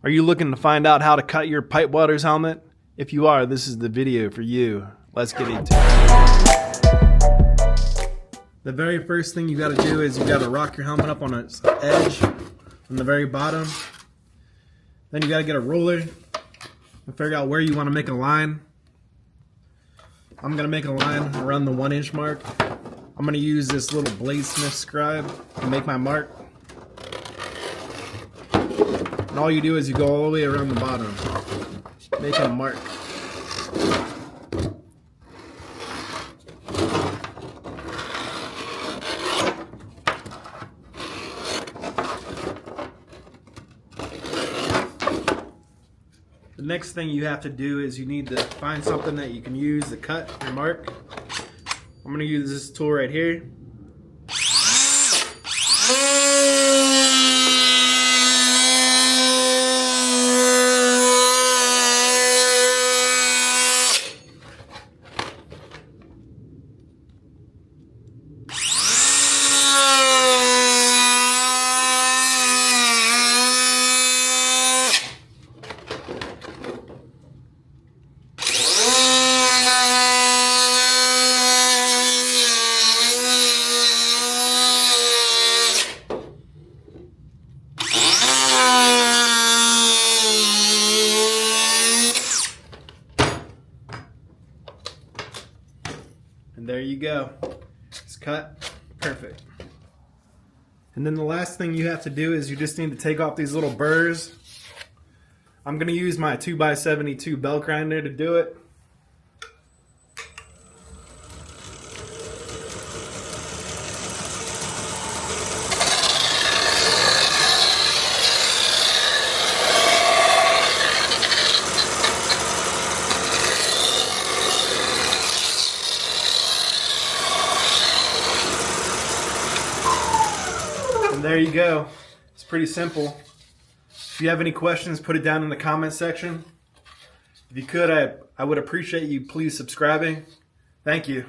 Are you looking to find out how to cut your pipe welder's helmet? If you are, this is the video for you. Let's get into it. The very first thing you got to do is you got to rock your helmet up on its edge from the very bottom. Then you got to get a ruler and figure out where you want to make a line. I'm going to make a line around the 1 inch mark. I'm going to use this little bladesmith scribe to make my mark. And all you do is you go all the way around the bottom, make a mark. The next thing you have to do is you need to find something that you can use to cut your mark. I'm going to use this tool right here. And there you go. It's cut perfect. And then the last thing you have to do is you just need to take off these little burrs. I'm going to use my 2x72 belt grinder to do it. And there you go. It's pretty simple. If you have any questions, put it down in the comment section. If you could, I would appreciate you please subscribing. Thank you.